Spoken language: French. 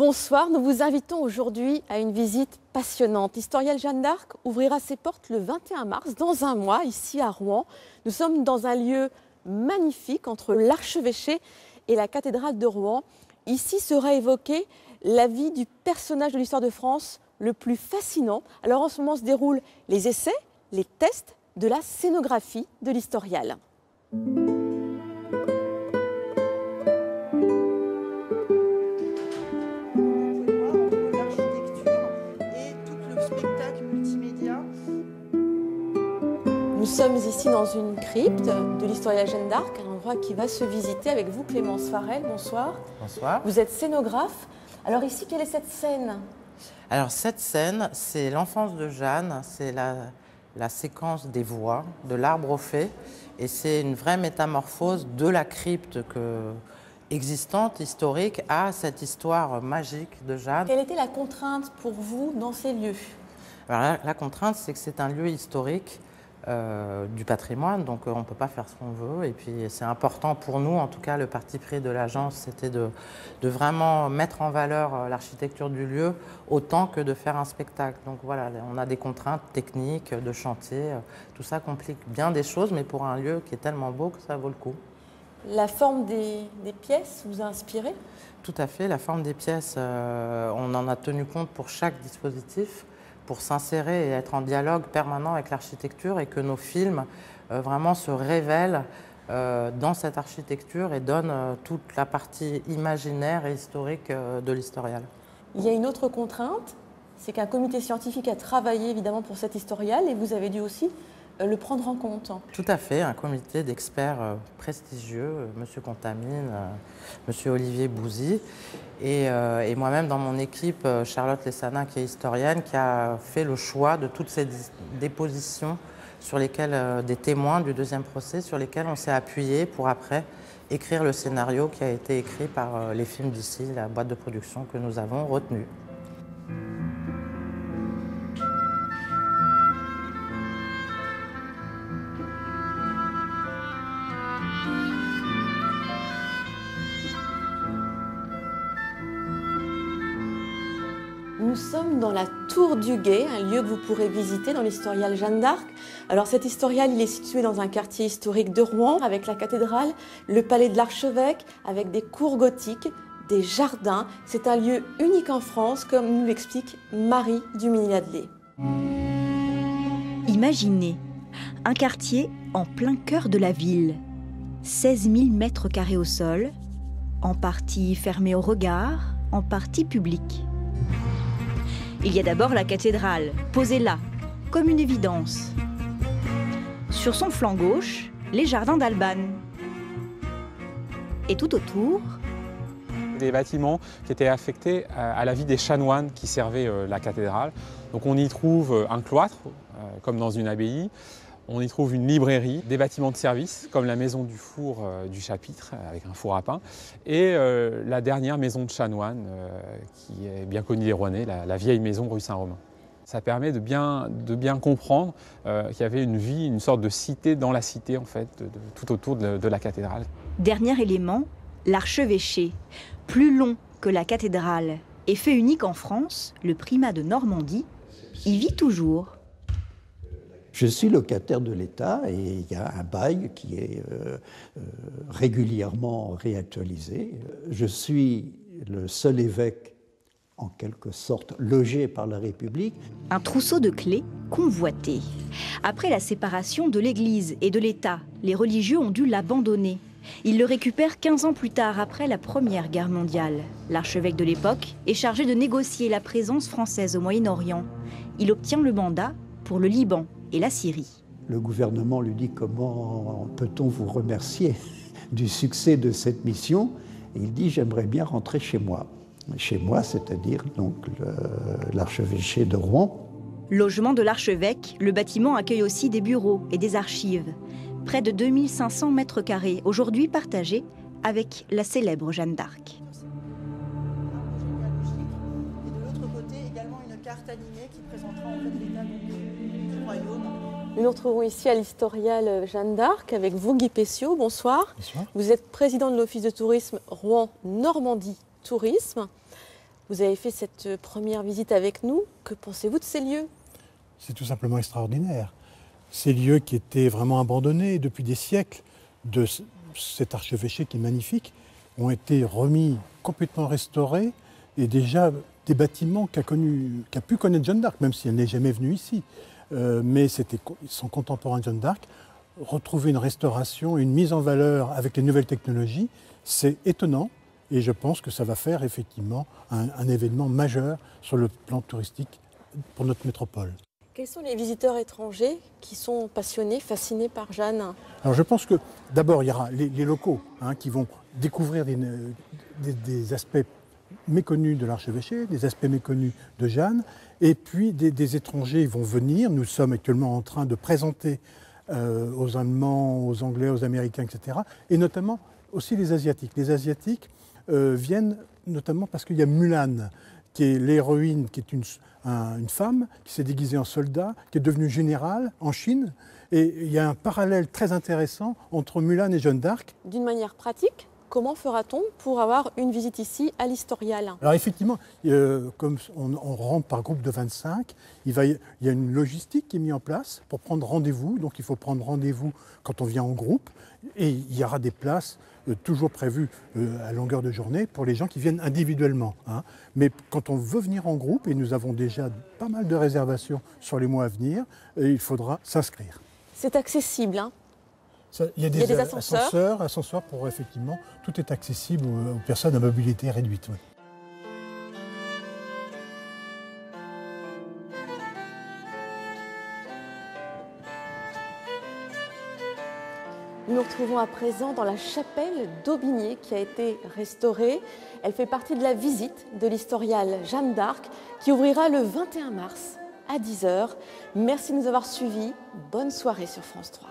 Bonsoir, nous vous invitons aujourd'hui à une visite passionnante. L'historial Jeanne d'Arc ouvrira ses portes le 21 mars, dans un mois, ici à Rouen. Nous sommes dans un lieu magnifique entre l'archevêché et la cathédrale de Rouen. Ici sera évoquée la vie du personnage de l'histoire de France le plus fascinant. Alors en ce moment se déroulent les essais, les tests de la scénographie de l'historial. Nous sommes ici dans une crypte de l'historial Jeanne d'Arc, un endroit qui va se visiter avec vous, Clémence Farel. Bonsoir. Bonsoir. Vous êtes scénographe. Alors ici, quelle est cette scène? Alors cette scène, c'est l'enfance de Jeanne, c'est la séquence des voix, de l'arbre aux fées, et c'est une vraie métamorphose de la crypte existante, historique, à cette histoire magique de Jeanne. Quelle était la contrainte pour vous dans ces lieux? Alors la contrainte, c'est que c'est un lieu historique du patrimoine, donc on ne peut pas faire ce qu'on veut. Et puis c'est important pour nous, en tout cas le parti pris de l'agence, c'était de vraiment mettre en valeur l'architecture du lieu autant que de faire un spectacle. Donc voilà, on a des contraintes techniques, de chantier, tout ça complique bien des choses, mais pour un lieu qui est tellement beau que ça vaut le coup. La forme des pièces vous a inspiré? Tout à fait, la forme des pièces, on en a tenu compte pour chaque dispositif, pour s'insérer et être en dialogue permanent avec l'architecture et que nos films vraiment se révèlent dans cette architecture et donnent toute la partie imaginaire et historique de l'historial. Il y a une autre contrainte, c'est qu'un comité scientifique a travaillé évidemment pour cet historial et vous avez dû aussi le prendre en compte. Tout à fait, un comité d'experts prestigieux, M. Contamine, M. Olivier Bouzy, et moi-même dans mon équipe, Charlotte Lessanin, qui est historienne, qui a fait le choix de toutes ces dépositions sur lesquelles, des témoins du deuxième procès, sur lesquels on s'est appuyé pour après écrire le scénario qui a été écrit par les films d'ici, la boîte de production que nous avons retenue. Nous sommes dans la Tour du Guet, un lieu que vous pourrez visiter dans l'historial Jeanne d'Arc. Alors cet historial, il est situé dans un quartier historique de Rouen, avec la cathédrale, le palais de l'archevêque, avec des cours gothiques, des jardins. C'est un lieu unique en France, comme nous l'explique Marie Duminy-Ladley. Imaginez un quartier en plein cœur de la ville, 16 000 mètres carrés au sol, en partie fermé au regard, en partie public. Il y a d'abord la cathédrale, posée là, comme une évidence. Sur son flanc gauche, les jardins d'Albane. Et tout autour, des bâtiments qui étaient affectés à la vie des chanoines qui servaient la cathédrale. Donc on y trouve un cloître, comme dans une abbaye. On y trouve une librairie, des bâtiments de service, comme la maison du four du chapitre, avec un four à pain, et la dernière maison de chanoine, qui est bien connue des Rouennais, la vieille maison rue Saint-Romain. Ça permet de bien comprendre qu'il y avait une vie, une sorte de cité dans la cité, en fait, tout autour de la cathédrale. Dernier élément, l'archevêché, plus long que la cathédrale et fait unique en France, le primat de Normandie, y vit toujours. Je suis locataire de l'État et il y a un bail qui est régulièrement réactualisé. Je suis le seul évêque, en quelque sorte, logé par la République. Un trousseau de clés convoité. Après la séparation de l'Église et de l'État, les religieux ont dû l'abandonner. Ils le récupèrent 15 ans plus tard, après la Première Guerre mondiale. L'archevêque de l'époque est chargé de négocier la présence française au Moyen-Orient. Il obtient le mandat pour le Liban et la Syrie. Le gouvernement lui dit: comment peut-on vous remercier du succès de cette mission? Et il dit: j'aimerais bien rentrer chez moi. Chez moi, c'est-à-dire donc l'archevêché de Rouen. Logement de l'archevêque, le bâtiment accueille aussi des bureaux et des archives. Près de 2500 mètres carrés, aujourd'hui partagés avec la célèbre Jeanne d'Arc. Et de l'autre côté, également une carte animée qui présentera en fait l'état du royaume. Nous nous retrouvons ici à l'historial Jeanne d'Arc avec vous, Guy Pessiot. Bonsoir. Bonsoir. Vous êtes président de l'Office de tourisme Rouen-Normandie Tourisme. Vous avez fait cette première visite avec nous. Que pensez-vous de ces lieux? C'est tout simplement extraordinaire. Ces lieux qui étaient vraiment abandonnés depuis des siècles de cet archevêché qui est magnifique ont été remis, complètement restaurés, et déjà des bâtiments qu'a pu connaître Jeanne d'Arc, même si elle n'est jamais venue ici. Mais ils sont contemporains de Jeanne d'Arc. Retrouver une restauration, une mise en valeur avec les nouvelles technologies, c'est étonnant. Et je pense que ça va faire effectivement un événement majeur sur le plan touristique pour notre métropole. Quels sont les visiteurs étrangers qui sont passionnés, fascinés par Jeanne? Alors je pense que d'abord il y aura les locaux qui vont découvrir des aspects méconnus de l'archevêché, des aspects méconnus de Jeanne, et puis des étrangers vont venir. Nous sommes actuellement en train de présenter aux Allemands, aux Anglais, aux Américains, etc. Et notamment aussi les Asiatiques. Les Asiatiques viennent notamment parce qu'il y a Mulan, qui est l'héroïne, qui est une femme qui s'est déguisée en soldat, qui est devenue générale en Chine. Et il y a un parallèle très intéressant entre Mulan et Jeanne d'Arc. D'une manière pratique, comment fera-t-on pour avoir une visite ici à l'Historial? Alors effectivement, comme on rentre par groupe de 25, il y a une logistique qui est mise en place pour prendre rendez-vous. Donc il faut prendre rendez-vous quand on vient en groupe. Et il y aura des places toujours prévues à longueur de journée pour les gens qui viennent individuellement. Mais quand on veut venir en groupe, et nous avons déjà pas mal de réservations sur les mois à venir, il faudra s'inscrire. C'est accessible, hein? Il y a des ascenseurs pour effectivement, tout est accessible aux personnes à mobilité réduite. Oui. Nous nous retrouvons à présent dans la chapelle d'Aubigné qui a été restaurée. Elle fait partie de la visite de l'Historial Jeanne d'Arc qui ouvrira le 21 mars à 10 h. Merci de nous avoir suivis. Bonne soirée sur France 3.